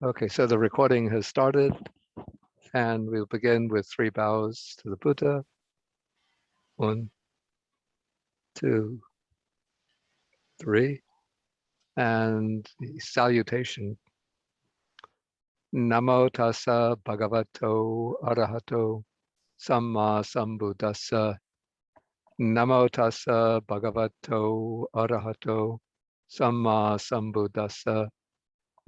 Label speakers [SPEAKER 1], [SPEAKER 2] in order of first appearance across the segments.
[SPEAKER 1] Okay, so the recording has started, and we'll begin with 3 bows to the Buddha. 1, 2, 3, and the salutation. Namo tassa bhagavato arahato samma sambuddhassa. Namo tassa bhagavato arahato samma sambuddhassa.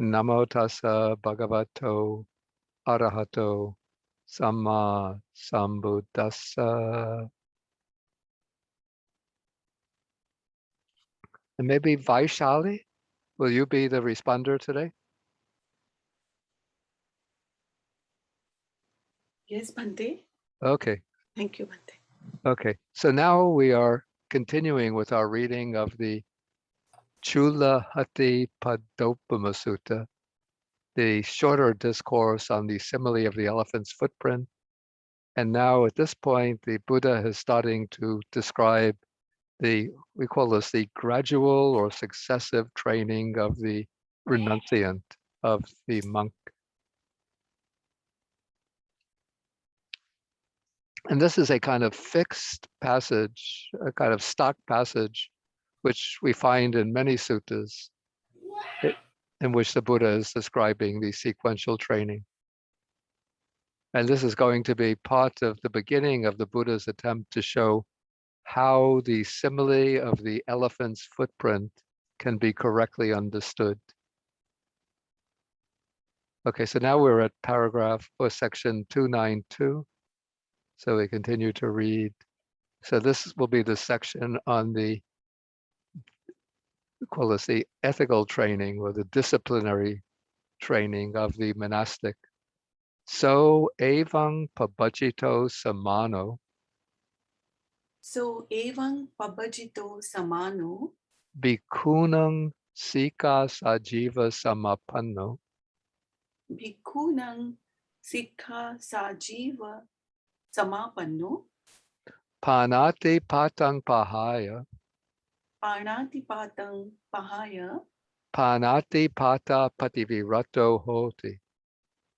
[SPEAKER 1] Namo tassa bhagavato arahato samma sambuddhassa. And maybe Vaishali, will you be the responder today?
[SPEAKER 2] Yes, Bhante.
[SPEAKER 1] Okay.
[SPEAKER 2] Thank you, Bhante.
[SPEAKER 1] Okay. So now we are continuing with our reading of the Chula Hati Padopama Sutta, the shorter discourse on the simile of the elephant's footprint. And now at this point, the Buddha is starting to describe we call this the gradual or successive training of the renunciant, of the monk. And this is a kind of fixed passage, a kind of stock passage, which we find in many suttas, in which the Buddha is describing the sequential training. And this is going to be part of the beginning of the Buddha's attempt to show how the simile of the elephant's footprint can be correctly understood. Okay, so now we're at paragraph or section 292. So we continue to read. So this will be the section on we call this the ethical training or the disciplinary training of the monastic. So evang pabajito samano.
[SPEAKER 2] So, evang pabajito samano.
[SPEAKER 1] Bhikkhunang sika sajiva samapanno.
[SPEAKER 2] Bhikkhunang sikha sajiva samapanno.
[SPEAKER 1] Panati patang pahaya.
[SPEAKER 2] Panati patang pahaya.
[SPEAKER 1] Panati pata pativirato hoti.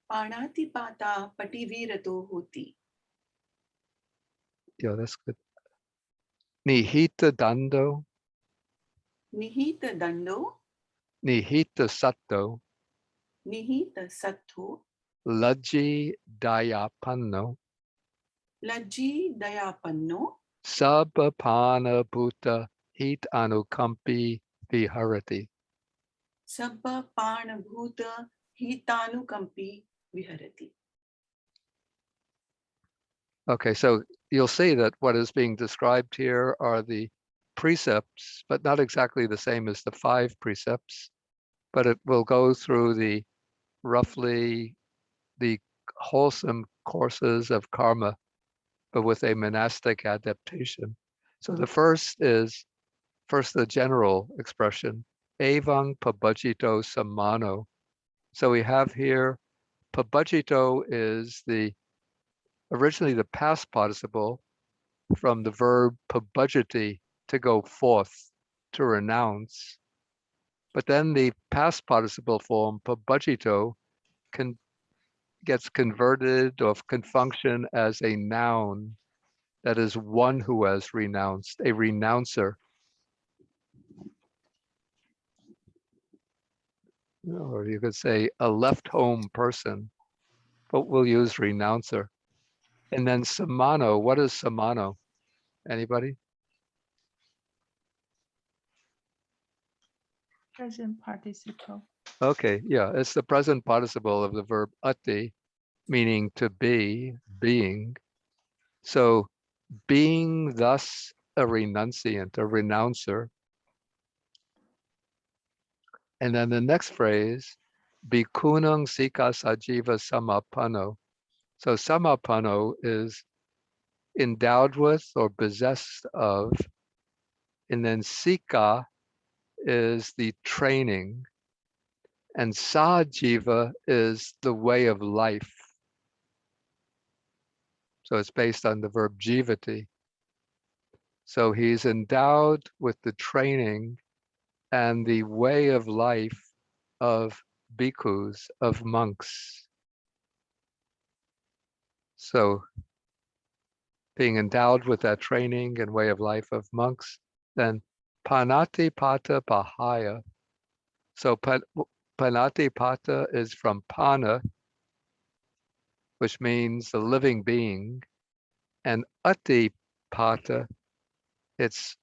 [SPEAKER 2] Panati pata pativirato hoti.
[SPEAKER 1] Yeah, that's good. Nihita dando.
[SPEAKER 2] Nihita dando.
[SPEAKER 1] Nihita satto.
[SPEAKER 2] Nihita sattho.
[SPEAKER 1] Lajji dayapanno.
[SPEAKER 2] Lajji dayapanno.
[SPEAKER 1] Sabapana bhuta hit anukampi viharati.
[SPEAKER 2] Sabba panabhuta hitanukampi viharati.
[SPEAKER 1] Okay, so you'll see that what is being described here are the precepts, but not exactly the same as the 5 precepts, but it will go through the roughly the wholesome courses of karma, but with a monastic adaptation. So the first is the general expression, evang pabajito samano. So we have here, pabajito is originally the past participle from the verb pabajati, to go forth, to renounce. But then the past participle form pabajito gets converted or can function as a noun, that is one who has renounced, a renouncer. Or you could say a left home person, but we'll use renouncer. And then samano, what is samano? Anybody?
[SPEAKER 3] Present participle.
[SPEAKER 1] Okay, yeah, it's the present participle of the verb ati, meaning to be, being. So being thus a renunciant, a renouncer. And then the next phrase, bhikkhunang sika sajiva samapano. So samapano is endowed with or possessed of, and then sika is the training, and sajiva is the way of life. So it's based on the verb jivati. So he's endowed with the training and the way of life of bhikkhus, of monks. So being endowed with that training and way of life of monks, then panati pata pahaya. So panati pata is from pana, which means the living being, and ati pata, it's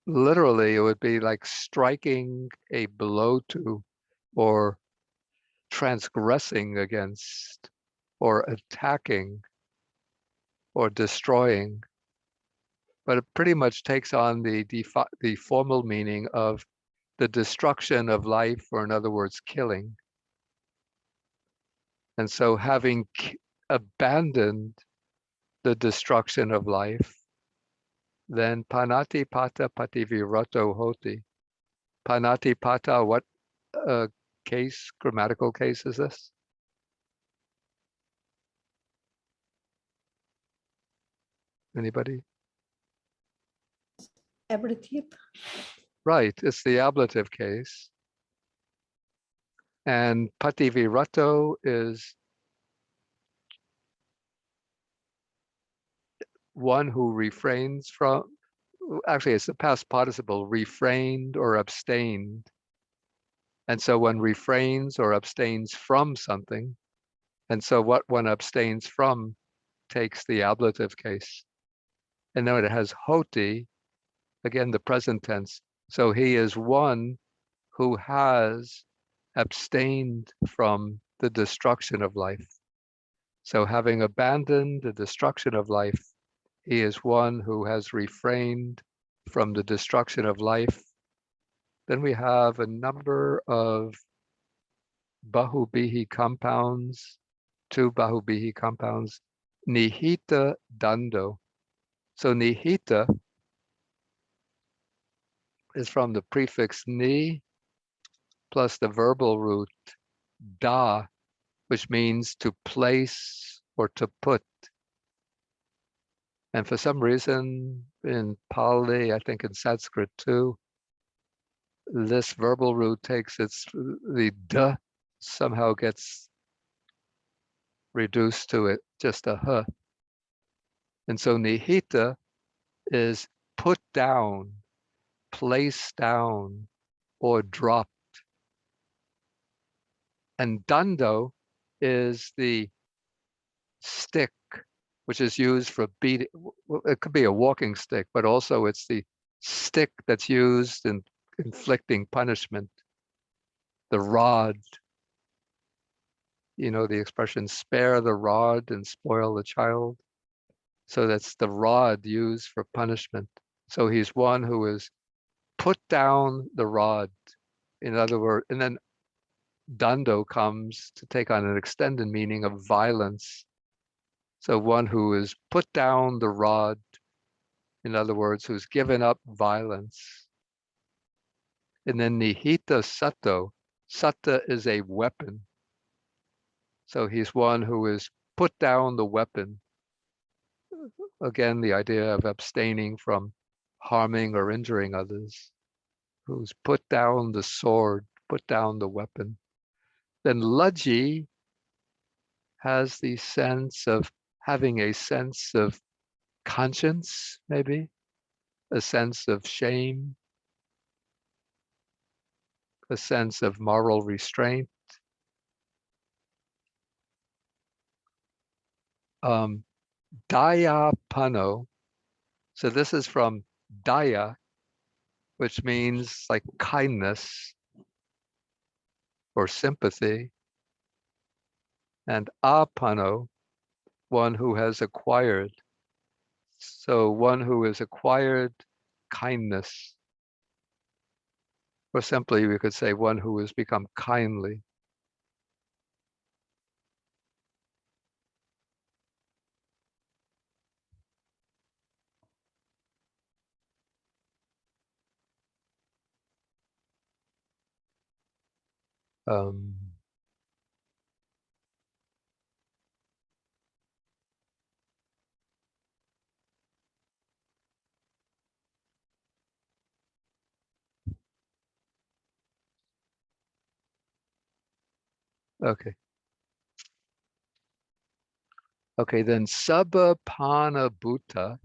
[SPEAKER 1] literally, it would be like striking a blow to, or transgressing against, or attacking, or destroying. But it pretty much takes on the formal meaning of the destruction of life, or in other words, killing. And so having abandoned the destruction of life, then panati pata pativiroto hoti. Panati pata, what grammatical case is this? Anybody?
[SPEAKER 4] Ablative.
[SPEAKER 1] Right, it's the ablative case. And pativiroto is one who refrains from, actually it's the past participle, refrained or abstained. And so one refrains or abstains from something. And so what one abstains from takes the ablative case. And then it has hoti, again, the present tense. So he is one who has abstained from the destruction of life. So having abandoned the destruction of life, he is one who has refrained from the destruction of life. Then we have a number of bahubihi compounds, two bahubihi compounds, nihita dando. So nihita is from the prefix ni plus the verbal root da, which means to place or to put. And for some reason in Pali, I think in Sanskrit too, this verbal root takes the d somehow gets reduced to it, just a h. And so nihita is put down, placed down, or dropped. And dando is the stick, which is used for beating. It could be a walking stick, but also it's the stick that's used in inflicting punishment. The rod, you know, the expression spare the rod and spoil the child. So that's the rod used for punishment. So he's one who is put down the rod. In other words, and then dando comes to take on an extended meaning of violence. So one who is put down the rod, in other words, who's given up violence. And then nihita sato, sata is a weapon. So he's one who is put down the weapon. Again, the idea of abstaining from harming or injuring others, who's put down the sword, put down the weapon. Then laji has the sense of having a sense of conscience, maybe a sense of shame, a sense of moral restraint. Daya pano. So this is from daya, which means like kindness or sympathy, and apano, one who has acquired. So one who has acquired kindness, or simply we could say one who has become kindly. Um, Okay. Okay, then Sabba Pana Bhuta.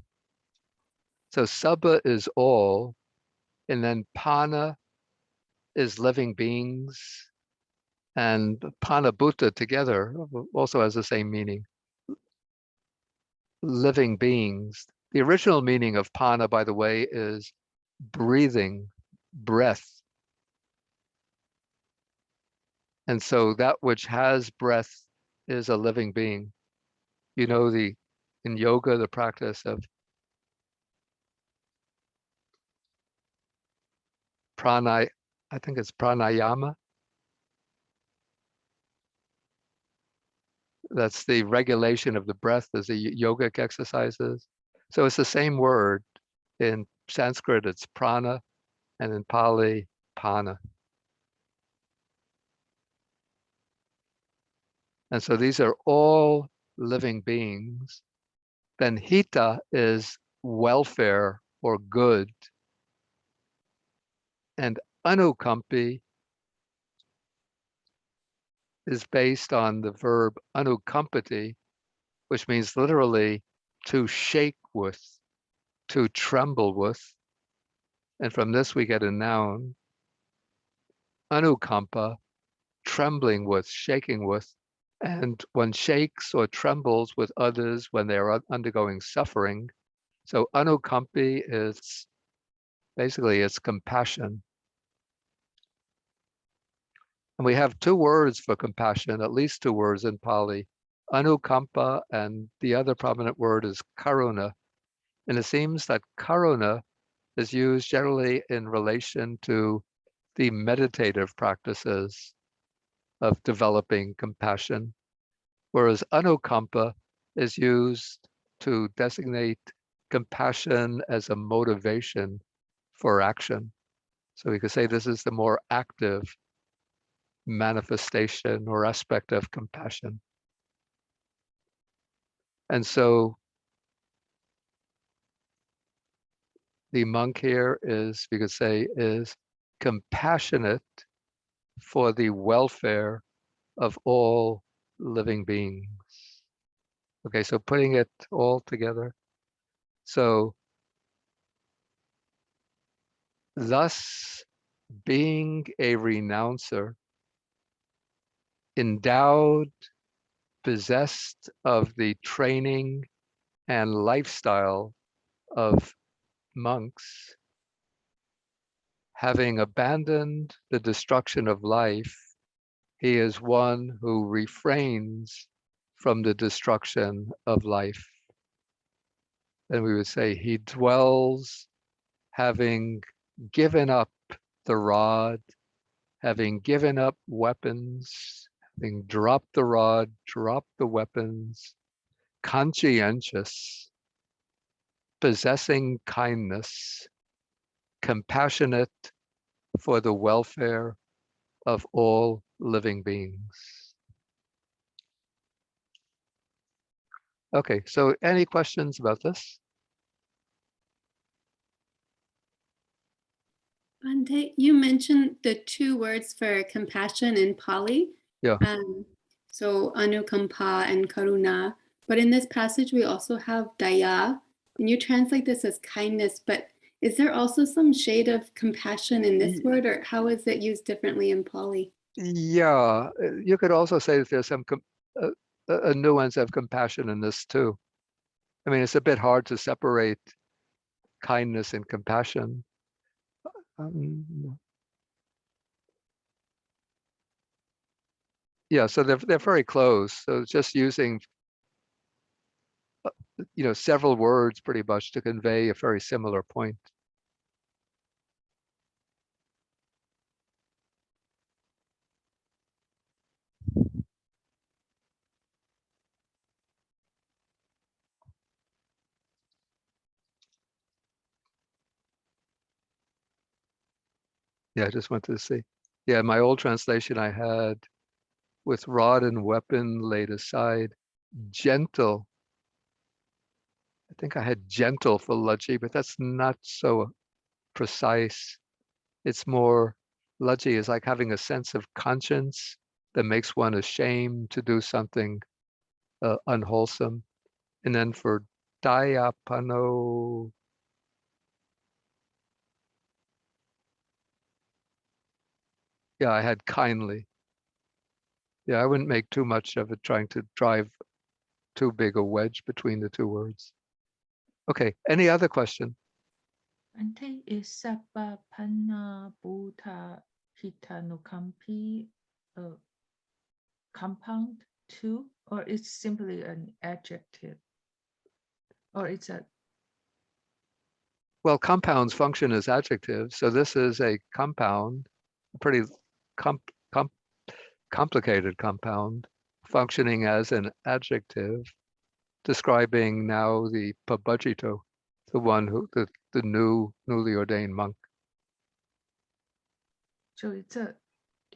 [SPEAKER 1] So Sabba is all, and then Pana is living beings, and Pana Bhuta together also has the same meaning. Living beings. The original meaning of Pana, by the way, is breathing, breath. And so that which has breath is a living being. You know, in yoga, the practice of I think it's pranayama. That's the regulation of the breath as the yogic exercises. So it's the same word. In Sanskrit, it's prana, and in Pali, pana. And so these are all living beings. Then hita is welfare or good. And anukampi is based on the verb anukampati, which means literally to shake with, to tremble with. And from this we get a noun, anukampa, trembling with, shaking with. And one shakes or trembles with others when they are undergoing suffering. So anukampi is basically it's compassion. And we have two words for compassion, at least two words in Pali, anukampa, and the other prominent word is karuna. And it seems that karuna is used generally in relation to the meditative practices of developing compassion, whereas anukampa is used to designate compassion as a motivation for action. So we could say this is the more active manifestation or aspect of compassion. And so the monk here is, we could say, is compassionate for the welfare of all living beings. Okay, so putting it all together. So thus being a renouncer, endowed, possessed of the training and lifestyle of monks, having abandoned the destruction of life, he is one who refrains from the destruction of life. Then we would say he dwells, having given up the rod, having given up weapons, having dropped the rod, dropped the weapons, conscientious, possessing kindness, compassionate for the welfare of all living beings. Okay, so any questions about this?
[SPEAKER 4] Bhante, you mentioned the two words for compassion in Pali.
[SPEAKER 1] Yeah.
[SPEAKER 4] So anukampa and karuna. But in this passage, we also have daya. And you translate this as kindness, but is there also some shade of compassion in this word, or how is it used differently in Pali?
[SPEAKER 1] Yeah, you could also say that there's some a nuance of compassion in this too. I mean, it's a bit hard to separate kindness and compassion. Yeah, so they're very close. So it's just using several words pretty much to convey a very similar point. Yeah, I just wanted to see. Yeah, my old translation I had with rod and weapon laid aside, gentle. I think I had gentle for Laji, but that's not so precise. It's more, Laji is like having a sense of conscience, that makes one ashamed to do something unwholesome. And then for dayapano, yeah, I had kindly. Yeah, I wouldn't make too much of it trying to drive too big a wedge between the two words. Okay, any other question?
[SPEAKER 3] Ante is sabba panna bhuta hita nukampi a compound too, or it's simply an adjective, or it's a
[SPEAKER 1] Well, compounds function as adjectives, so this is a compound, a pretty complicated compound, functioning as an adjective, describing now the pabajito, the one who, the newly ordained monk.
[SPEAKER 3] so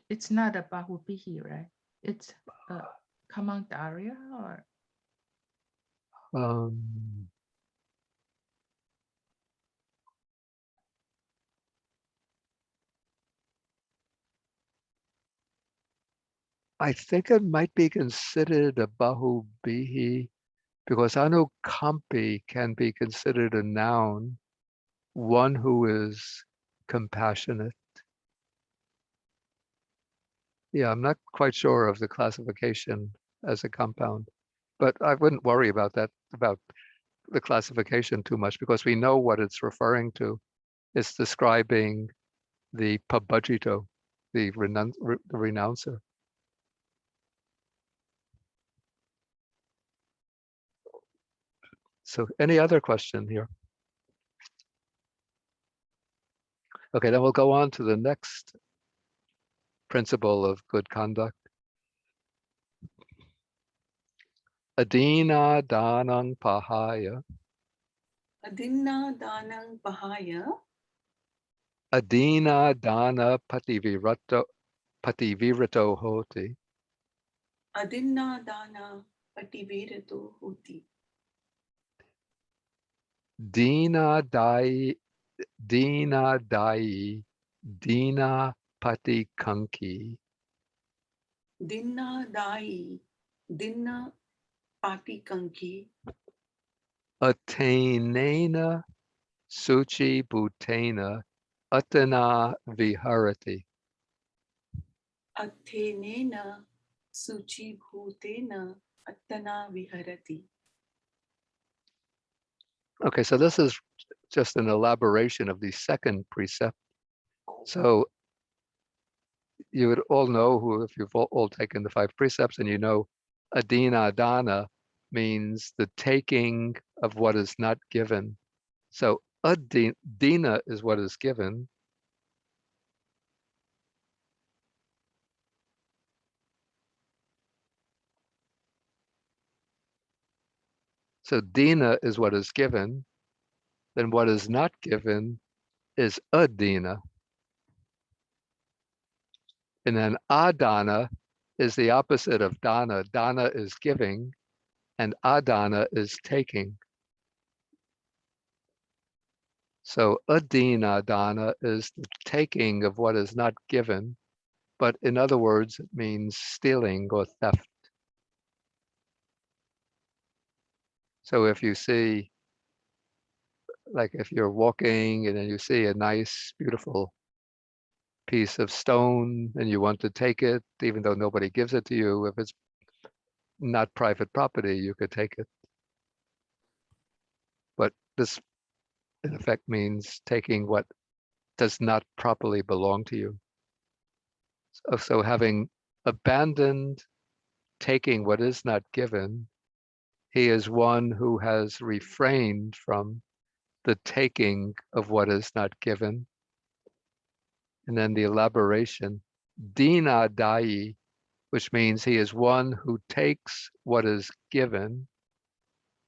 [SPEAKER 3] it's not a bahubihi, right? It's a commandaria or
[SPEAKER 1] I think it might be considered a bahubihi because anukampi can be considered a noun, one who is compassionate. Yeah, I'm not quite sure of the classification as a compound, but I wouldn't worry about that, about the classification too much, because we know what it's referring to. It's describing the pabajito, the renouncer. So any other question here? Okay, then we'll go on to the next principle of good conduct. Adina danang pahaya.
[SPEAKER 2] Adinna danang pahaya.
[SPEAKER 1] Adina dana pativirato hoti.
[SPEAKER 2] Adinna dana pativirato hoti.
[SPEAKER 1] Dina dai, dina pati kanki.
[SPEAKER 2] Dinna dai. Dinna pati kanki.
[SPEAKER 1] Atenena suchi bhutena atana viharati.
[SPEAKER 2] Athenena suchi bhutena attana viharati.
[SPEAKER 1] Okay, so this is just an elaboration of the second precept. So you would all know, who, if you've all taken the 5 precepts, and you know adina dana means the taking of what is not given. So adina is what is given. So dina is what is given. Then what is not given is adina. And then adana is the opposite of dana. Dana is giving, and adana is taking. So adina dana is the taking of what is not given, but in other words, it means stealing or theft. So if you see, like if you're walking and then you see a nice, beautiful piece of stone and you want to take it, even though nobody gives it to you, if it's not private property, you could take it. But this, in effect, means taking what does not properly belong to you. So having abandoned taking what is not given, he is one who has refrained from the taking of what is not given. And then the elaboration, dina dai, which means he is one who takes what is given,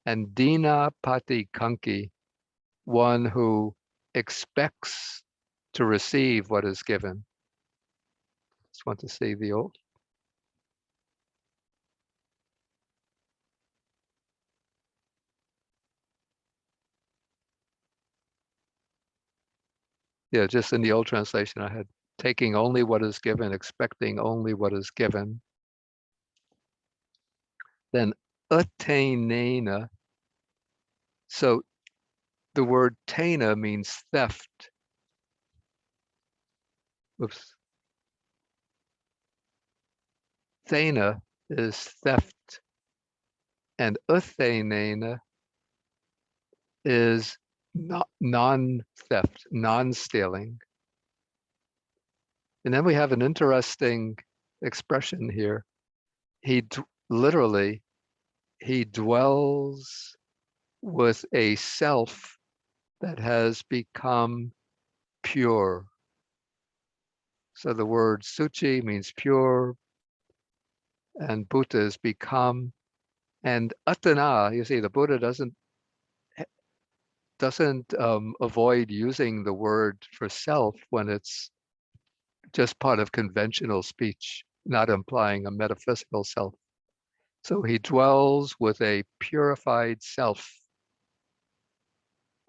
[SPEAKER 1] and dina pati kanki, one who expects to receive what is given. Just want to see the old. Yeah, just in the old translation I had taking only what is given, expecting only what is given. Then attainena. So the word taina means theft. Oops. Thena is theft, and athainena is non-theft, non-stealing. And then we have an interesting expression here. Literally, he dwells with a self that has become pure. So the word suchi means pure, and Buddha is become. And atana, you see, the Buddha doesn't avoid using the word for self when it's just part of conventional speech, not implying a metaphysical self. So he dwells with a purified self.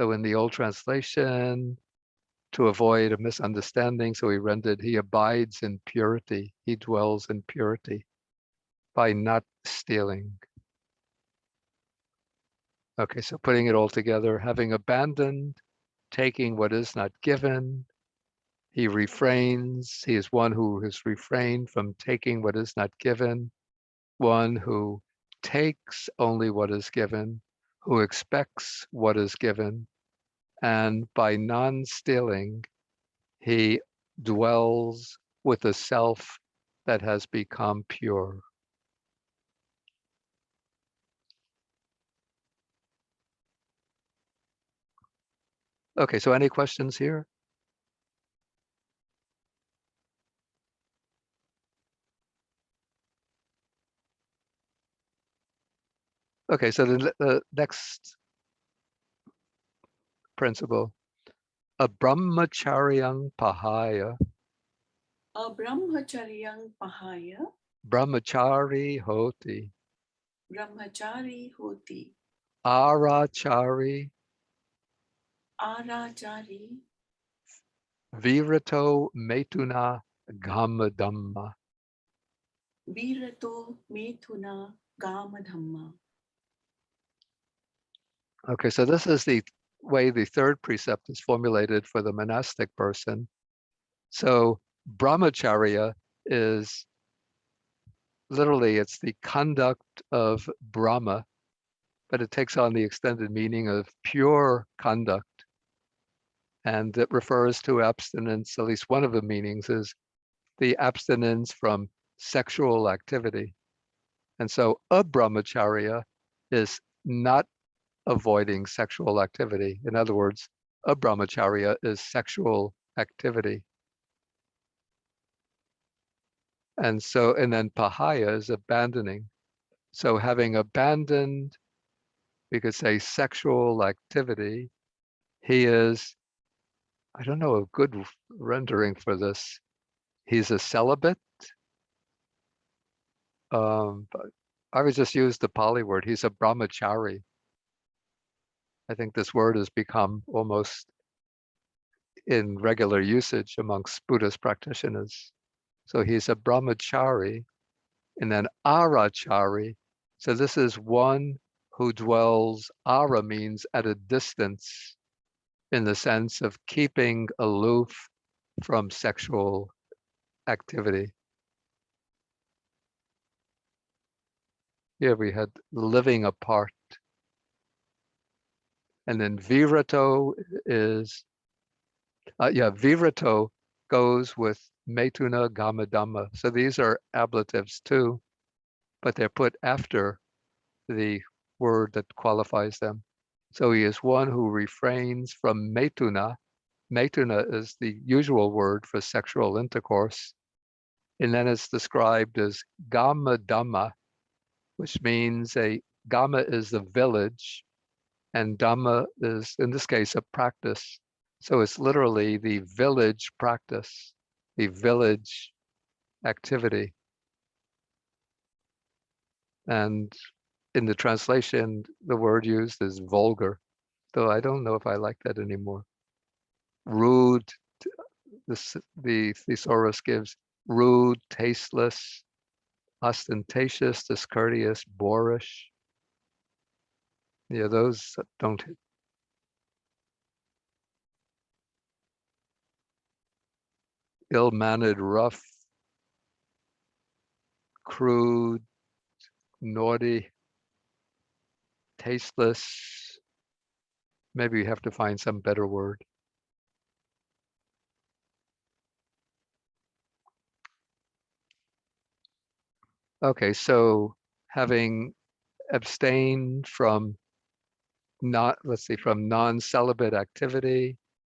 [SPEAKER 1] So in the old translation, to avoid a misunderstanding, so he rendered, he abides in purity. He dwells in purity by not stealing. Okay, so putting it all together, having abandoned, taking what is not given, he refrains. He is one who has refrained from taking what is not given, one who takes only what is given, who expects what is given, and by non-stealing, he dwells with a self that has become pure. Okay, so any questions here? Okay, so the next principle, a brahmacharyang pahaya,
[SPEAKER 2] Abrahmacharyang pahaya
[SPEAKER 1] brahmachari hoti,
[SPEAKER 2] brahmachari hoti
[SPEAKER 1] arachari
[SPEAKER 2] arachari
[SPEAKER 1] virato metuna gamadhamma.
[SPEAKER 2] virato methuna gamadhamma.
[SPEAKER 1] Okay, so this is the way the third precept is formulated for the monastic person. So brahmacharya is literally, it's the conduct of Brahma, but it takes on the extended meaning of pure conduct. And it refers to abstinence, at least one of the meanings is the abstinence from sexual activity. And so a brahmacharya is not avoiding sexual activity. In other words, a brahmacharya is sexual activity. And then pahaya is abandoning. So having abandoned, we could say, sexual activity, he is, I don't know a good rendering for this. He's a celibate. But I would just use the Pali word. He's a brahmachari. I think this word has become almost in regular usage amongst Buddhist practitioners. So he's a brahmachari, and then arachari. So this is one who dwells, ara means at a distance, in the sense of keeping aloof from sexual activity. Here we had living apart. And then virato is, virato goes with metuna gamadhamma. So these are ablatives too, but they're put after the word that qualifies them. So he is one who refrains from metuna. Metuna is the usual word for sexual intercourse. And then it's described as gamadhamma, which means gama is the village, and dhamma is, in this case, a practice. So it's literally the village practice, the village activity. And in the translation, the word used is vulgar, though I don't know if I like that anymore. Rude, the thesaurus gives rude, tasteless, ostentatious, discourteous, boorish. Yeah, those don't. Ill-mannered, rough, crude, naughty, tasteless. Maybe we have to find some better word. Okay, so having abstained from from non-celibate activity,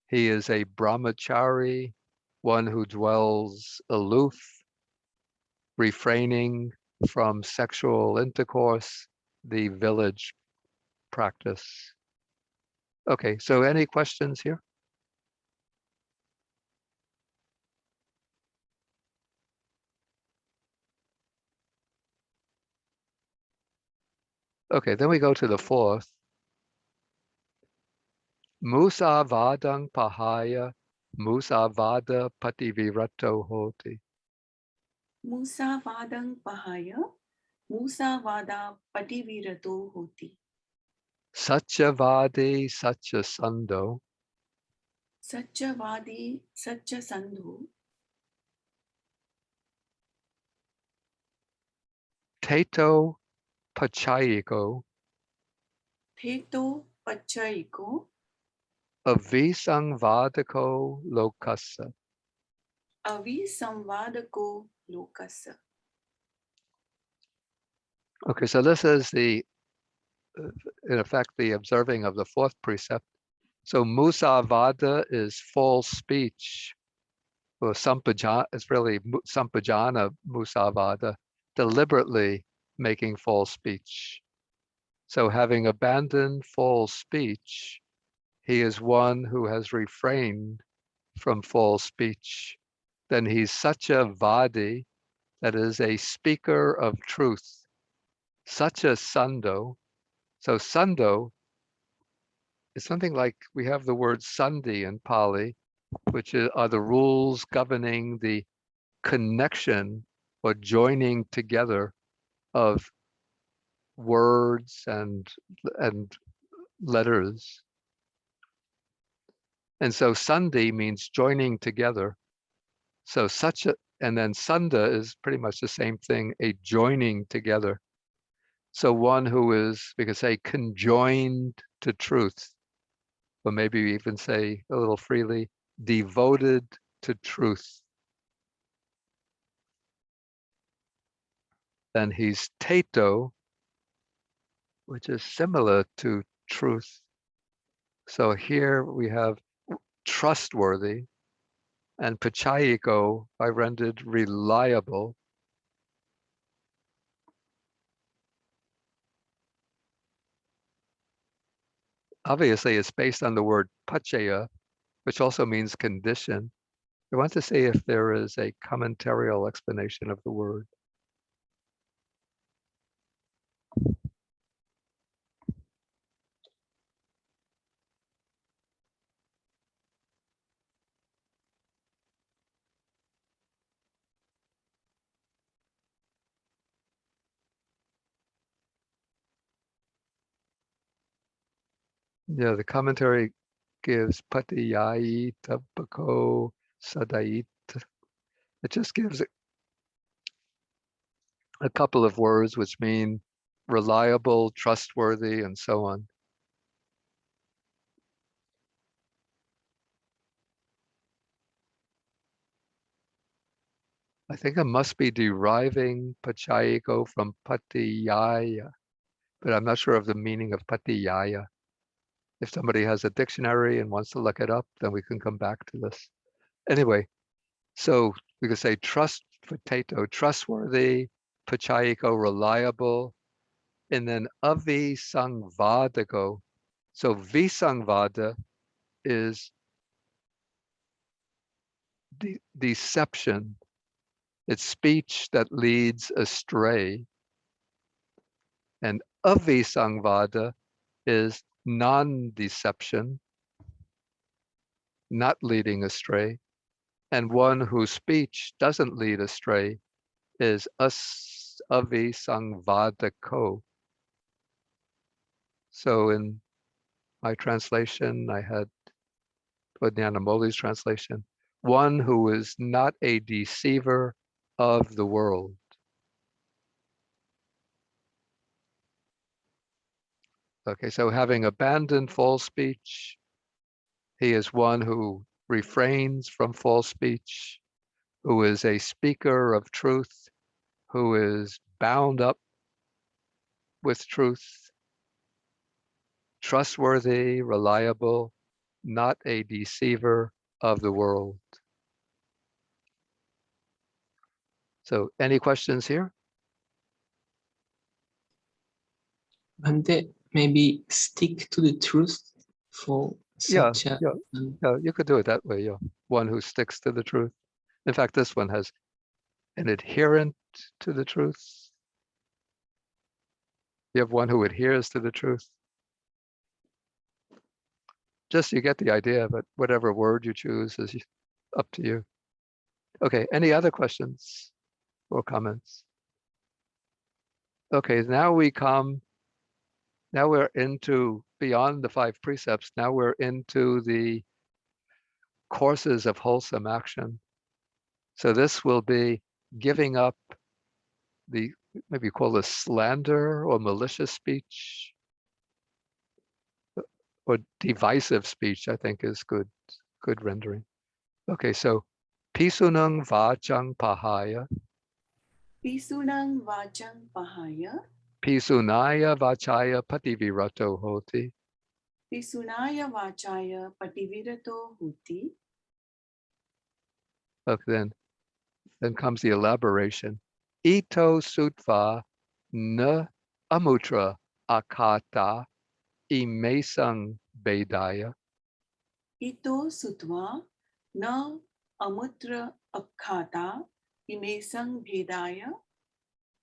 [SPEAKER 1] he is a brahmachari, one who dwells aloof, refraining from sexual intercourse, the village practice. Okay, so any questions here? Okay, then we go to the fourth. Musavadang pahaya, musavada pativirato hoti.
[SPEAKER 2] Musavadang pahaya, musavada pativirato hoti.
[SPEAKER 1] Satyavadi satyasando,
[SPEAKER 2] Satyavadi satyasandho,
[SPEAKER 1] teto pachayiko,
[SPEAKER 2] theto pachayiko,
[SPEAKER 1] avisangvadako lokasa.
[SPEAKER 2] avi samvadako lokasa. Okay,
[SPEAKER 1] So this is in effect, the observing of the fourth precept. So musavada is false speech. Well, sampajana, it's really sampajana musavada, deliberately making false speech. So having abandoned false speech, he is one who has refrained from false speech. Then he's such a vadi, that is a speaker of truth. Such a sando. So sando is something like, we have the word sandhi in Pali, which are the rules governing the connection or joining together of words and letters. And so sandhi means joining together. So and then sanda is pretty much the same thing, a joining together. So one who is, we could say, conjoined to truth, or maybe even say a little freely, devoted to truth. Then he's teto, which is similar to truth. So here we have trustworthy, and pachayiko, I rendered reliable. Obviously, it's based on the word pachaya, which also means condition. I want to see if there is a commentarial explanation of the word. Yeah, the commentary gives patiyayi tabako sadait. It just gives a couple of words which mean reliable, trustworthy, and so on. I think I must be deriving pachayiko from patiyaya, but I'm not sure of the meaning of patiyaya. If somebody has a dictionary and wants to look it up, then we can come back to this. Anyway, so we could say trust for tato, trustworthy, pachayiko, reliable, and then avisangvadako. So visangvada is deception. It's speech that leads astray. And avisangvada is non-deception, not leading astray. and one whose speech doesn't lead astray is avi sangvadako. So in my translation, I had Nyanamooli's translation, one who is not a deceiver of the world. Okay, so having abandoned false speech, he is one who refrains from false speech, who is a speaker of truth, who is bound up with truth, trustworthy, reliable, not a deceiver of the world. So any questions here?
[SPEAKER 5] Bhante, maybe stick to the truth for
[SPEAKER 1] Yeah,
[SPEAKER 5] such a
[SPEAKER 1] yeah, you could do it that way, yeah. One who sticks to the truth. In fact, this one has an adherent to the truth. You have one who adheres to the truth. Just you get the idea, but whatever word you choose is up to you. Okay, any other questions or comments? Okay, now we're into beyond the 5 precepts. Now we're into the courses of wholesome action. So this will be giving up the, maybe call this slander or malicious speech, or divisive speech, I think is good rendering. Okay, so pisunang vachang pahaya,
[SPEAKER 2] Pisunang vachang pahaya,
[SPEAKER 1] pisunaya vachaya pativirato hoti.
[SPEAKER 2] pisunaya vachaya pativirato huti.
[SPEAKER 1] Okay, then comes the elaboration. Ito sutva na amutra akata imesang bedaya.
[SPEAKER 2] Ito sutva na amutra akhata imesang bhedaya.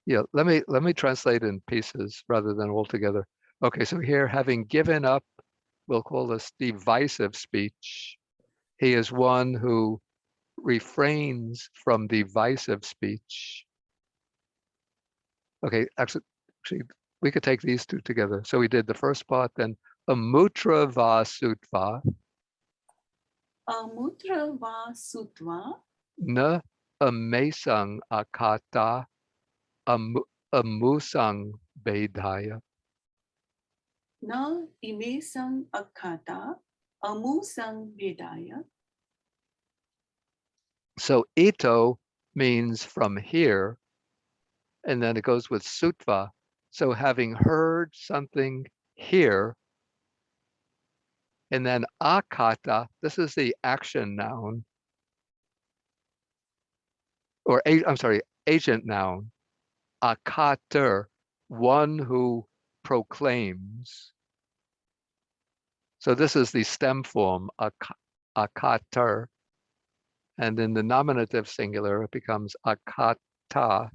[SPEAKER 1] Yeah, let me translate in pieces rather than all together. Okay, so here, having given up, we'll call this divisive speech. He is one who refrains from divisive speech. Okay, actually, we could take these two together. So we did the first part, then amutra va sutva
[SPEAKER 2] Amutra va sutva
[SPEAKER 1] na amesang akata amusang bedaya.
[SPEAKER 2] na imesang akhata amusang bhedaya.
[SPEAKER 1] So ito means from here, and then it goes with sutva. So having heard something here, and then akata, this is the action noun, or I'm sorry, agent noun. Akater, one who proclaims. So this is the stem form, akater. And in the nominative singular, it becomes akata.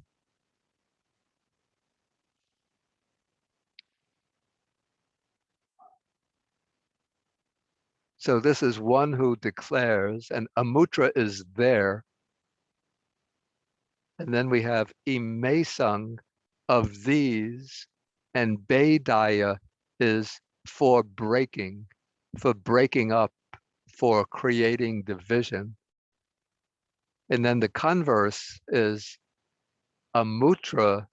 [SPEAKER 1] So this is one who declares, and amutra is there. And then we have imesang, of these, and bedaya is for breaking up, for creating division. And then the converse is amutra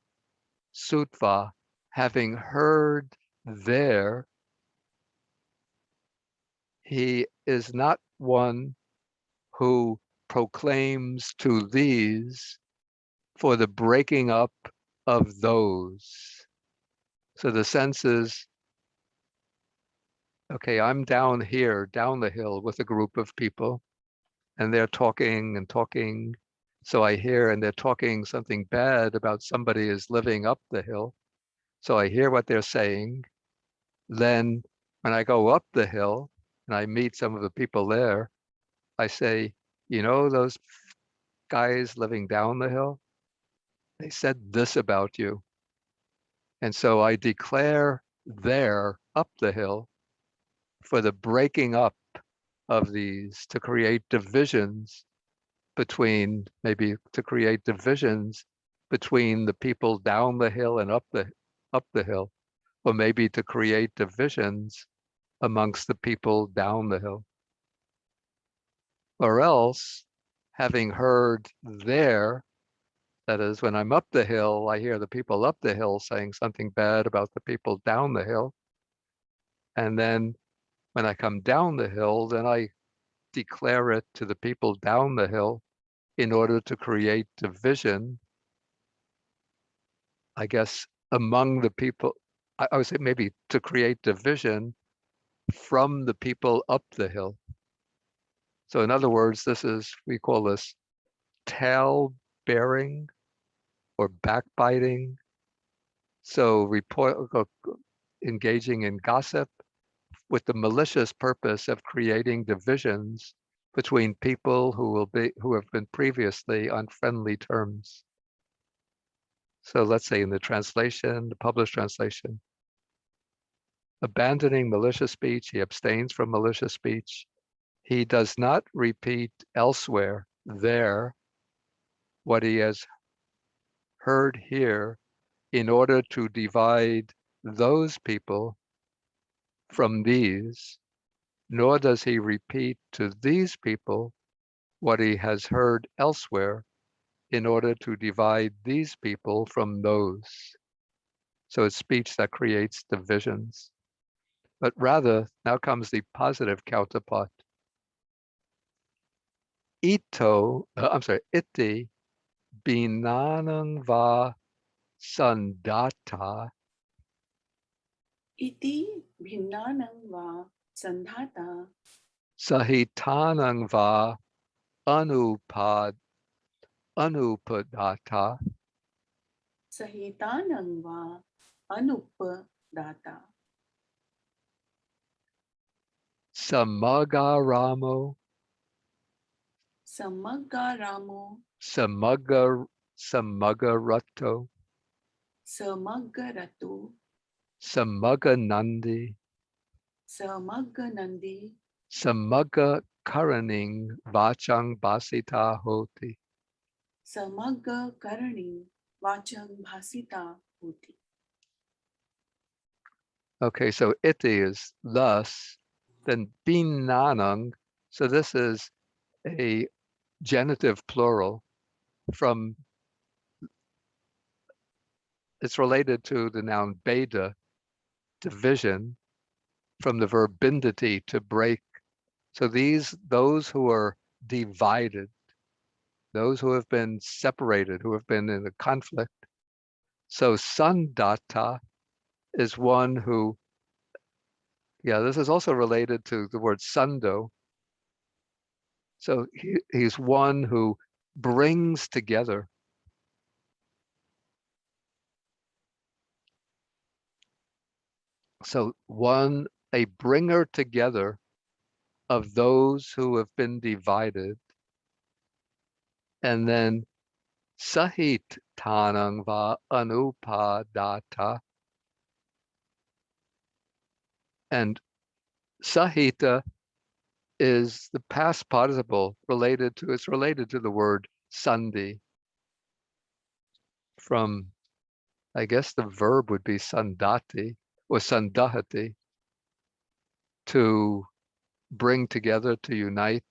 [SPEAKER 1] sutva, having heard there, he is not one who proclaims to these for the breaking up of those. So the sense is, okay, I'm down here, down the hill with a group of people, and they're talking and talking. So I hear, and they're talking something bad about somebody is living up the hill. So I hear what they're saying. Then when I go up the hill and I meet some of the people there, I say, you know, those guys living down the hill, they said this about you. And so I declare there up the hill for the breaking up of these, to create divisions between, maybe to create divisions between the people down the hill and up the hill, or maybe to create divisions amongst the people down the hill. Or else, having heard there, that is, when I'm up the hill, I hear the people up the hill saying something bad about the people down the hill. And then when I come down the hill, then I declare it to the people down the hill in order to create division, I guess, among the people. I would say maybe to create division from the people up the hill. So in other words, we call this tale bearing or backbiting. So engaging in gossip with the malicious purpose of creating divisions between people who have been previously on friendly terms. So let's say in the translation, the published translation, abandoning malicious speech, he abstains from malicious speech. He does not repeat elsewhere there what he has heard here in order to divide those people from these, nor does he repeat to these people what he has heard elsewhere in order to divide these people from those. So it's speech that creates divisions. But rather, now comes the positive counterpart. Iti binanang va sandata
[SPEAKER 2] Iti bhinnanang va sandhata
[SPEAKER 1] sahitanang va anupadata
[SPEAKER 2] sahitanang va anupadata
[SPEAKER 1] samagaramo
[SPEAKER 2] samagaramo
[SPEAKER 1] samagarato
[SPEAKER 2] samagarato
[SPEAKER 1] samaganandi
[SPEAKER 2] samaganandi
[SPEAKER 1] samaga karaning vachang basita hoti.
[SPEAKER 2] samaga karani vachang bhasita hoti.
[SPEAKER 1] Okay, so iti is thus, then binanang. So this is a genitive plural it's related to the noun beda, division, from the verb bindati, to break. So those who are divided, those who have been separated, who have been in a conflict. So sandata is one who, this is also related to the word sando. So he's one who brings together. So a bringer together of those who have been divided. And then sahit tanang va anupadata. And sahita is the past participle related to the word sandhi. From, I guess the verb would be sandati or sandahati, to bring together, to unite.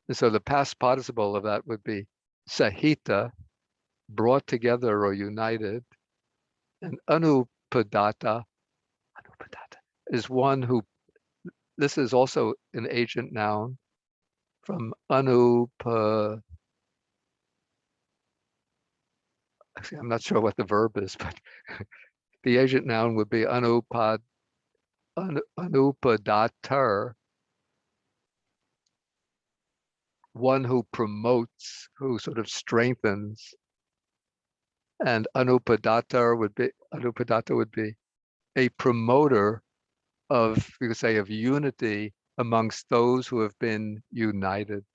[SPEAKER 1] And so the past participle of that would be sahita, brought together or united. And anupadata is one who, this is also an agent noun from actually, I'm not sure what the verb is, but the agent noun would be anupadatar, one who promotes, who sort of strengthens. And anupadata would be a promoter of, you could say, of unity amongst those who have been united.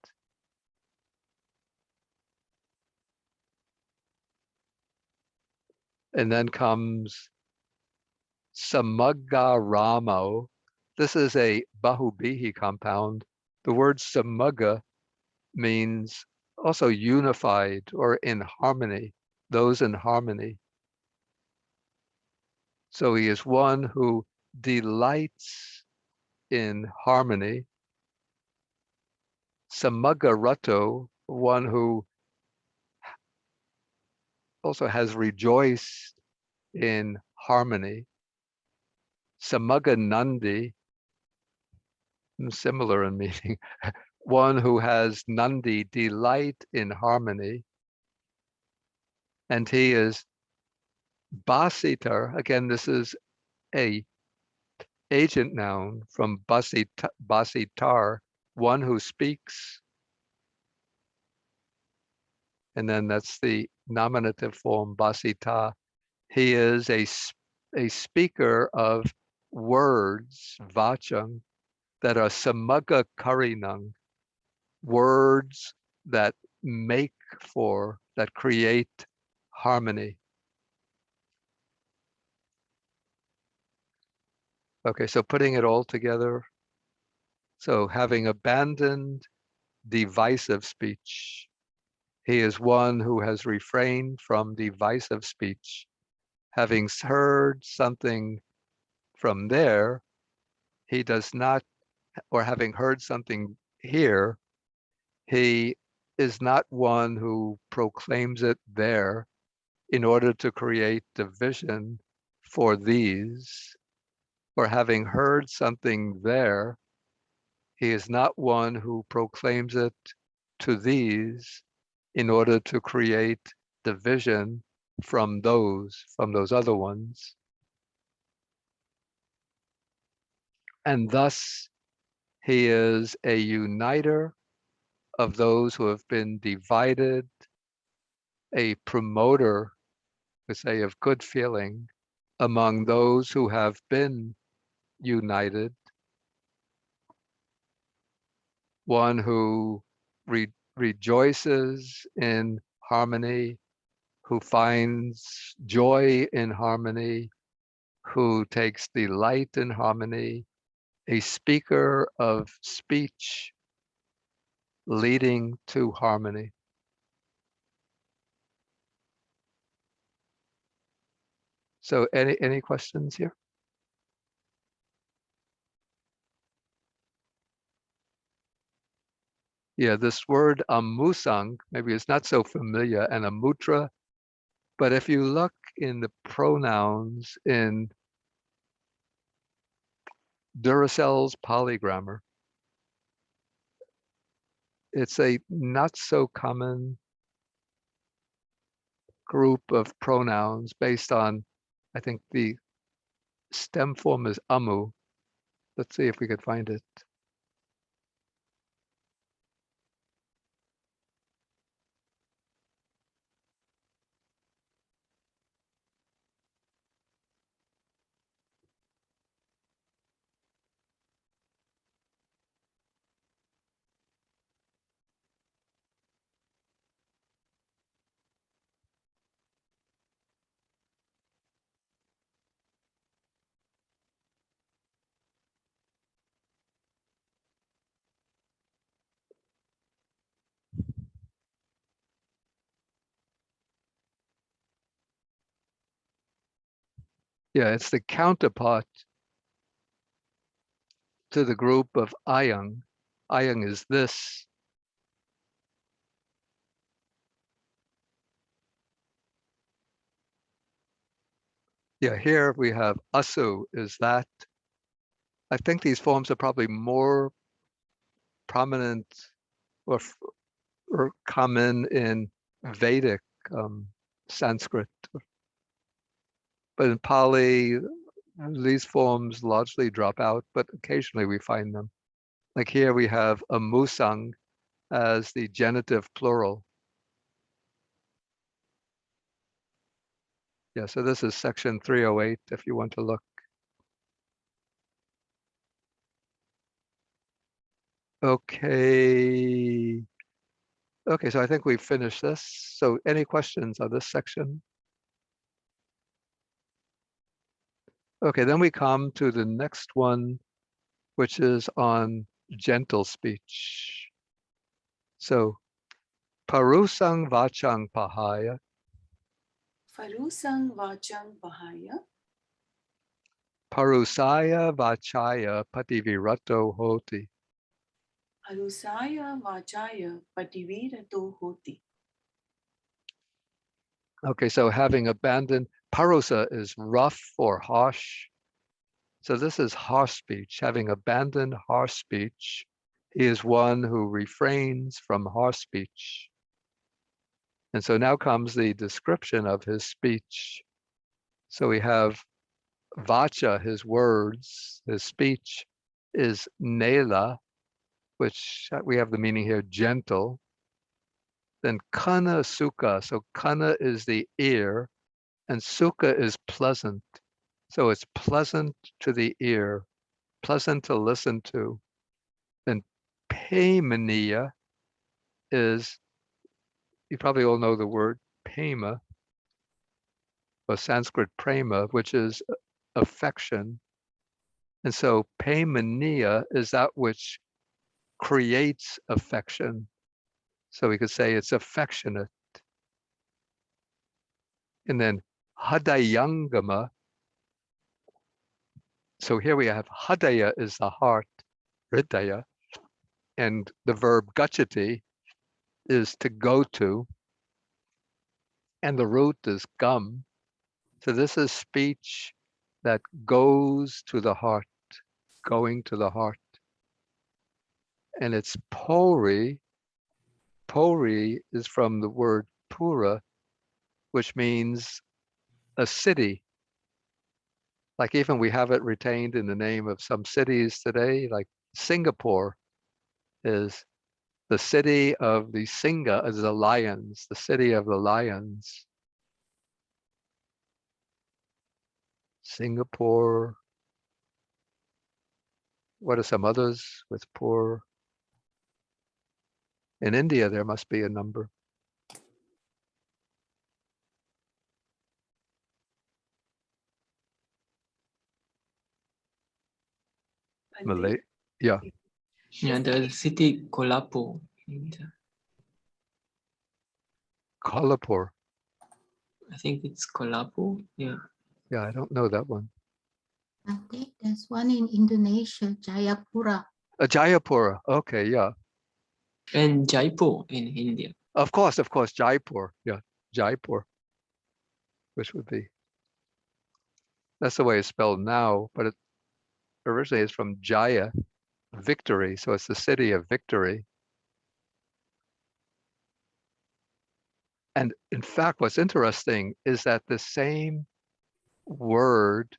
[SPEAKER 1] And then comes samagaramo. This is a bahubihi compound. The word samaga means also unified or in harmony, those in harmony. So he is one who delights in harmony. Samagarato, one who also has rejoiced in harmony. Samaganandi, similar in meaning, one who has Nandi, delight in harmony. And he is Basitar. Again, this is a agent noun from Basitar, one who speaks. And then that's the nominative form, Basita. He is a speaker of words, vachang, that are samaga karinang, words that make for, that create harmony. Okay, so putting it all together. So having abandoned divisive speech, he is one who has refrained from divisive speech. Having heard something from there, he does not, or having heard something here, he is not one who proclaims it there in order to create division for these, or having heard something there, he is not one who proclaims it to these in order to create division from those other ones. And thus he is a uniter of those who have been divided, a promoter, we say, of good feeling among those who have been united, one who rejoices in harmony, who finds joy in harmony, who takes delight in harmony, a speaker of speech leading to harmony. So any questions here? Yeah, this word amusang, maybe it's not so familiar, and amutra, but if you look in the pronouns in Duracell's polygrammar, it's a not so common group of pronouns based on, I think the stem form is amu. Let's see if we could find it. Yeah, it's the counterpart to the group of ayang. Ayang is this. Yeah, here we have asu is that. I think these forms are probably more prominent or common in Vedic Sanskrit. But in Pali, these forms largely drop out, but occasionally we find them. Like here we have amusang as the genitive plural. Yeah, so this is section 308 if you want to look. Okay. Okay, so I think we've finished this. So any questions on this section? Okay, then we come to the next one, which is on gentle speech. So Parusang vachang pahaya.
[SPEAKER 2] Farusang vachang pahaya.
[SPEAKER 1] Parusaya vachaya pativirato hoti.
[SPEAKER 2] Harusaya vachaya pativirato hoti.
[SPEAKER 1] Okay, so having abandoned, parusa is rough or harsh. So this is harsh speech. Having abandoned harsh speech, he is one who refrains from harsh speech. And so now comes the description of his speech. So we have vacha, his words, his speech is nela, which we have the meaning here, gentle. Then kana sukha. So kana is the ear and sukha is pleasant. So it's pleasant to the ear, pleasant to listen to. Then paimaniya is, you probably all know the word pema, or Sanskrit prema, which is affection. And so paimaniya is that which creates affection. So we could say it's affectionate. And then hadayangama. So here we have hadaya is the heart, hridaya, and the verb gachati is to go to, and the root is gum. So this is speech that goes to the heart, going to the heart. And it's pori. Pori is from the word pura, which means a city. Like even we have it retained in the name of some cities today, like Singapore is the city of the Singa, as the lions, the city of the lions. Singapore. What are some others with poor? In India, there must be a number. Malay, yeah.
[SPEAKER 5] Yeah, the city Kolhapur.
[SPEAKER 1] Kolhapur.
[SPEAKER 5] I think it's Kolhapur. Yeah.
[SPEAKER 1] Yeah, I don't know that one.
[SPEAKER 6] I think there's one in Indonesia, Jayapura.
[SPEAKER 1] Jayapura. Okay, yeah.
[SPEAKER 5] And Jaipur in India.
[SPEAKER 1] Of course, Jaipur. Yeah, Jaipur, which would be, that's the way it's spelled now, but it originally is from Jaya, victory. So it's the city of victory. And in fact, what's interesting is that the same word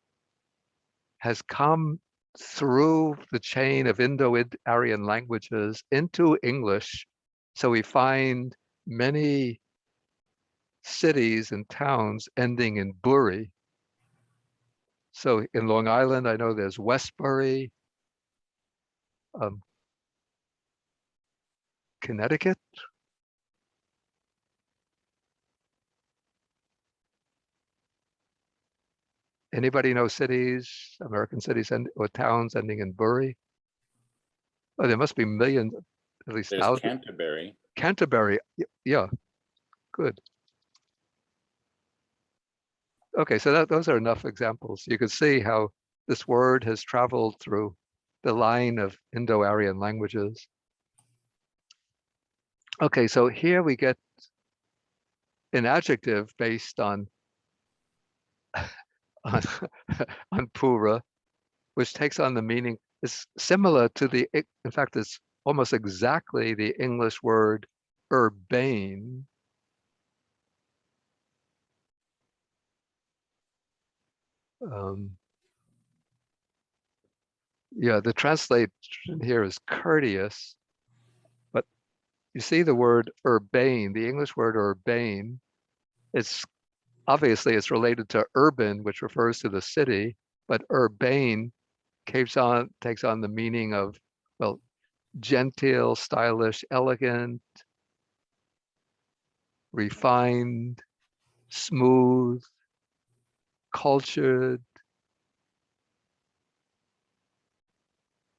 [SPEAKER 1] has come through the chain of Indo-Aryan languages into English. So we find many cities and towns ending in Bury. So in Long Island, I know there's Westbury, Connecticut. Anybody know cities, American cities or towns ending in Bury? Oh, there must be millions, at least
[SPEAKER 7] There's
[SPEAKER 1] thousands.
[SPEAKER 7] Canterbury.
[SPEAKER 1] Canterbury, yeah, good. Okay, so those are enough examples. You can see how this word has traveled through the line of Indo-Aryan languages. Okay, so here we get an adjective based on on pura, which takes on the meaning, is similar to the, in fact, it's almost exactly the English word urbane. Yeah, the translation here is courteous, but you see the word urbane, the English word urbane, it's obviously it's related to urban, which refers to the city, but urbane takes on the meaning of, well, genteel, stylish, elegant, refined, smooth, cultured.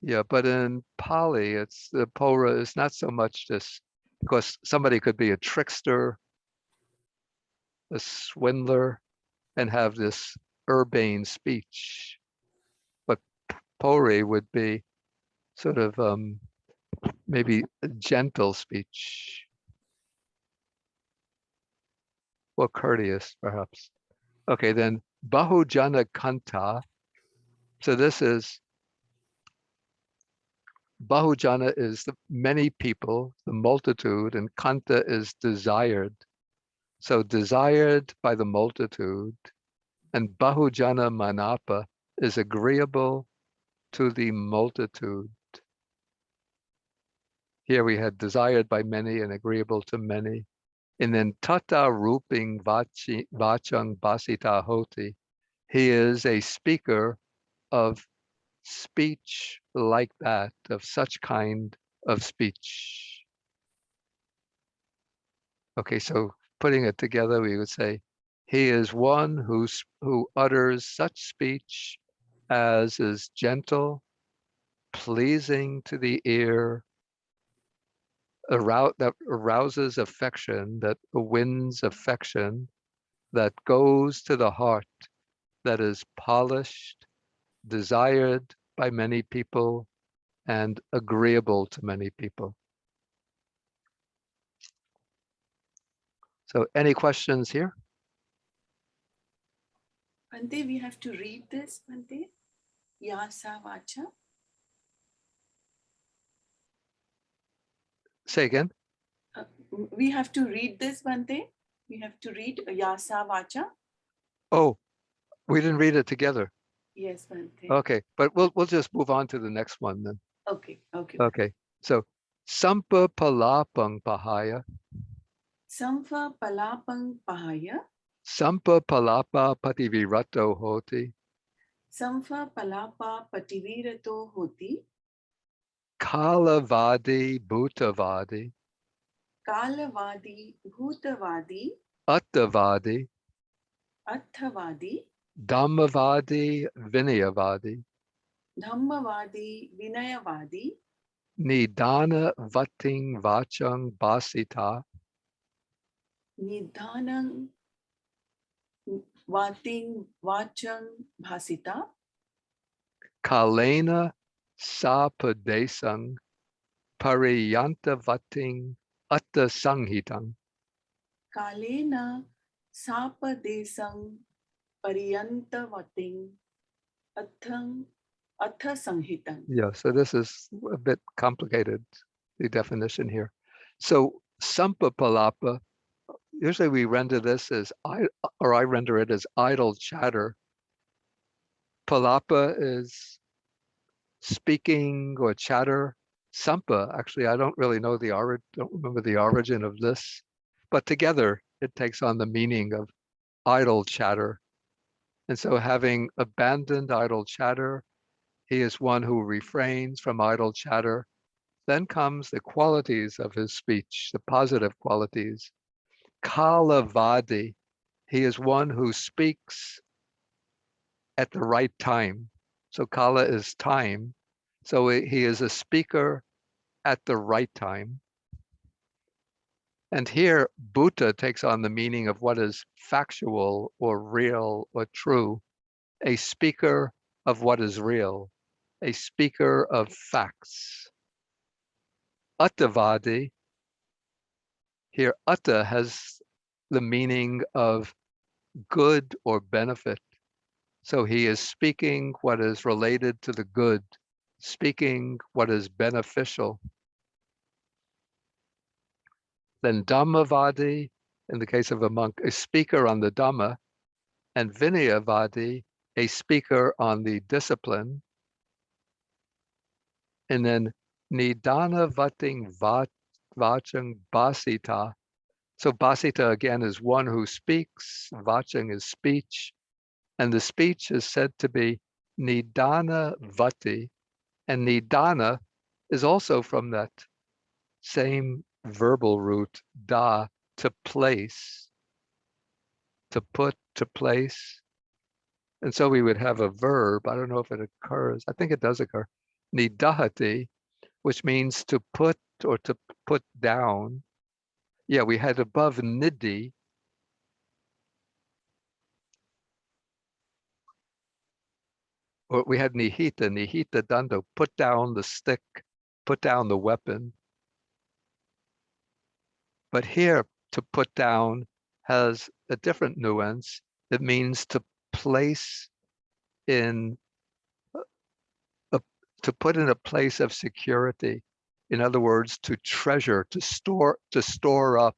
[SPEAKER 1] Yeah, but in Pali, it's the pora is not so much this course, somebody could be a trickster, a swindler, and have this urbane speech. But Pori would be sort of maybe a gentle speech, or courteous, perhaps. Okay, then Bahujana Kanta. So this is, Bahujana is the many people, the multitude, and Kanta is desired. So desired by the multitude, and Bahujana Manapa is agreeable to the multitude. Here we had desired by many and agreeable to many. And then Tata Ruping Vachang Basita Hoti. He is a speaker of speech like that, of such kind of speech. Okay, so putting it together, we would say, he is one who utters such speech as is gentle, pleasing to the ear, that arouses affection, that wins affection, that goes to the heart, that is polished, desired by many people, and agreeable to many people. So any questions here?
[SPEAKER 2] Bhante, we have to read this, Bhante. Yasa vacha.
[SPEAKER 1] Say again.
[SPEAKER 2] We have to read this, Bhante. We have to read Yasa vacha.
[SPEAKER 1] Oh, we didn't read it together.
[SPEAKER 2] Yes, Bhante.
[SPEAKER 1] Okay, but we'll just move on to the next one then.
[SPEAKER 2] Okay, okay.
[SPEAKER 1] Okay, so Sampa Palapang Pahaya.
[SPEAKER 2] Samva palapang pahaya.
[SPEAKER 1] Sampa Palapa Pativirato Hoti.
[SPEAKER 2] Samva palapa pativirato hoti.
[SPEAKER 1] Kalavadi Bhutavadi.
[SPEAKER 2] Kalavadi bhutavadi
[SPEAKER 1] Attavadi.
[SPEAKER 2] arthavadi
[SPEAKER 1] Dhammavadi Vinayavadi.
[SPEAKER 2] dhammavadi vinayavadi
[SPEAKER 1] Nidana Vating Vachang Basita.
[SPEAKER 2] nidhanang vating vachang bhasita
[SPEAKER 1] Kalena Sapadesang Pariyanta Vating Atta Sanghitang.
[SPEAKER 2] kalena sapadesang pariyantavating atha sanghitang.
[SPEAKER 1] Yeah, so this is a bit complicated, the definition here. So Sampa Palapa, usually we render this as, I render it as idle chatter. Palapa is speaking or chatter. Sampa, actually, I don't really know don't remember the origin of this, but together it takes on the meaning of idle chatter. And so having abandoned idle chatter, he is one who refrains from idle chatter. Then comes the qualities of his speech, the positive qualities. Kalavadi, he is one who speaks at the right time. So kala is time. So he is a speaker at the right time. And here, Bhuta takes on the meaning of what is factual or real or true, a speaker of what is real, a speaker of facts. Attavadi, here atta has the meaning of good or benefit. So he is speaking what is related to the good, speaking what is beneficial. Then Dhammavadi, in the case of a monk, a speaker on the Dhamma, and Vinayavadi, a speaker on the discipline. And then Nidana Vating Vachang Basita. So Basita again is one who speaks, Vachang is speech, and the speech is said to be Nidana Vati. And Nidana is also from that same verbal root, da, to place, to put, to place. And so we would have a verb, I don't know if it occurs, I think it does occur, nidahati, which means to put or to put down. Yeah, we had above nidhi. Or we had nihita, nihita dando, put down the stick, put down the weapon. But here, to put down has a different nuance. It means to place in, to put in a place of security. In other words, to treasure, to store up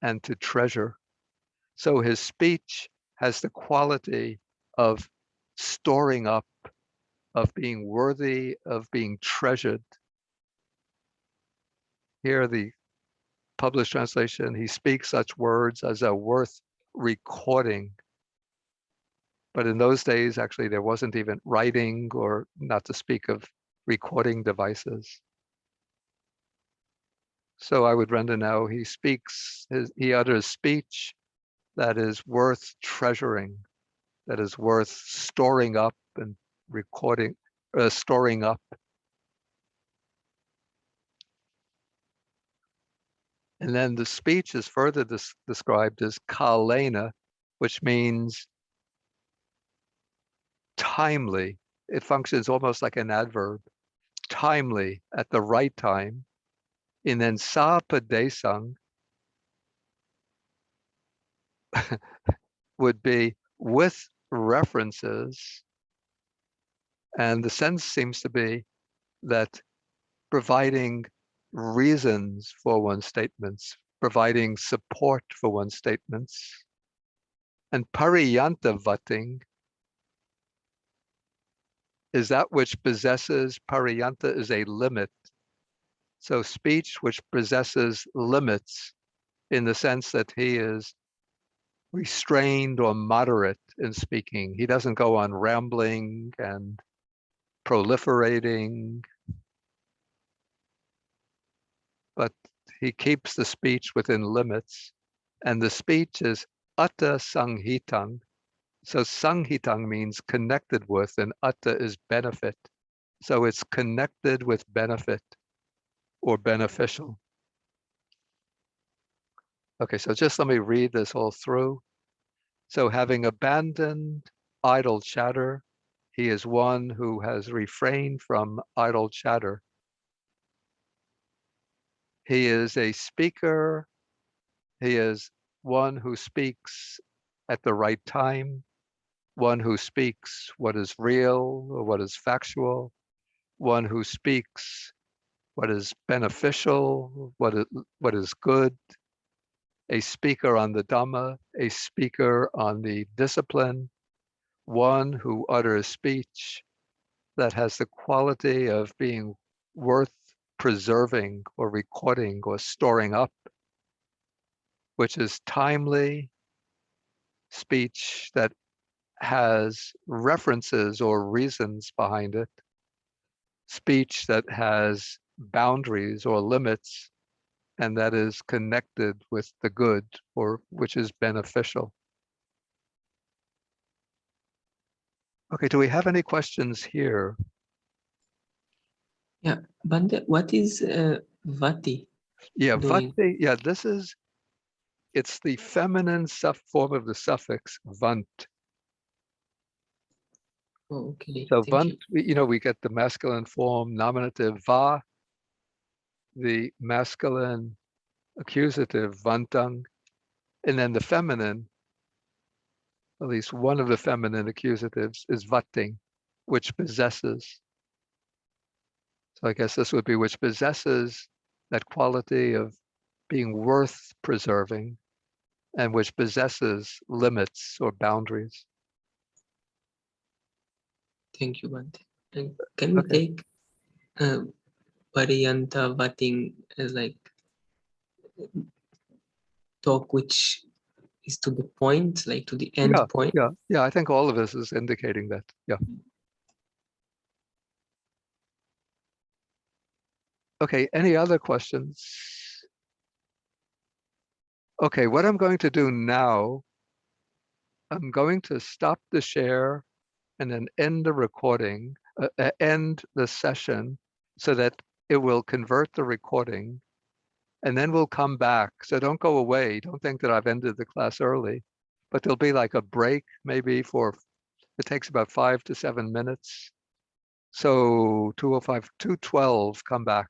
[SPEAKER 1] and to treasure. So his speech has the quality of storing up, of being worthy, of being treasured. Here, the published translation, he speaks such words as are worth recording. But in those days, actually, there wasn't even writing, or not to speak of recording devices. So I would render now, he utters speech that is worth treasuring, that is worth storing up and recording, storing up. And then the speech is further described as kalena, which means timely. It functions almost like an adverb, timely, at the right time. And then sapadesang would be with references. And the sense seems to be that providing reasons for one's statements, providing support for one's statements. And pariyantavating is that which possesses, pariyanta is a limit. So speech which possesses limits in the sense that he is restrained or moderate in speaking. He doesn't go on rambling and proliferating, but he keeps the speech within limits. And the speech is atta sanghitang. So sanghitang means connected with, and atta is benefit. So it's connected with benefit or beneficial. Okay, so just let me read this all through. So having abandoned idle chatter, he is one who has refrained from idle chatter. He is a speaker. He is one who speaks at the right time, one who speaks what is real or what is factual, one who speaks what is beneficial, what is good, a speaker on the Dhamma, a speaker on the discipline, one who utters speech that has the quality of being worth preserving or recording or storing up, which is timely speech that has references or reasons behind it, speech that has boundaries or limits, and that is connected with the good or which is beneficial. Okay, do we have any questions here?
[SPEAKER 5] Yeah, Bhante, what is vati?
[SPEAKER 1] Yeah,
[SPEAKER 5] Doing.
[SPEAKER 1] vati, yeah, it's the feminine form of the suffix vant.
[SPEAKER 5] Oh, okay,
[SPEAKER 1] So
[SPEAKER 5] thank
[SPEAKER 1] vant,
[SPEAKER 5] you.
[SPEAKER 1] we get the masculine form nominative va, the masculine accusative vantang, and then the feminine, at least one of the feminine accusatives is vatting, which possesses. So I guess this would be which possesses that quality of being worth preserving and which possesses limits or boundaries.
[SPEAKER 5] Thank you, Bhante. And can we
[SPEAKER 1] Okay.
[SPEAKER 5] take pariyanta vating as like talk which is to the point, like to the end point?
[SPEAKER 1] Yeah, I think all of this is indicating that. Yeah. Okay, any other questions? Okay, what I'm going to do now, I'm going to stop the share and then end the recording, end the session so that it will convert the recording. and then we'll come back. So don't go away. Don't think that I've ended the class early, but there'll be like a break maybe it takes about 5 to 7 minutes. So 2:05, 2:12, come back.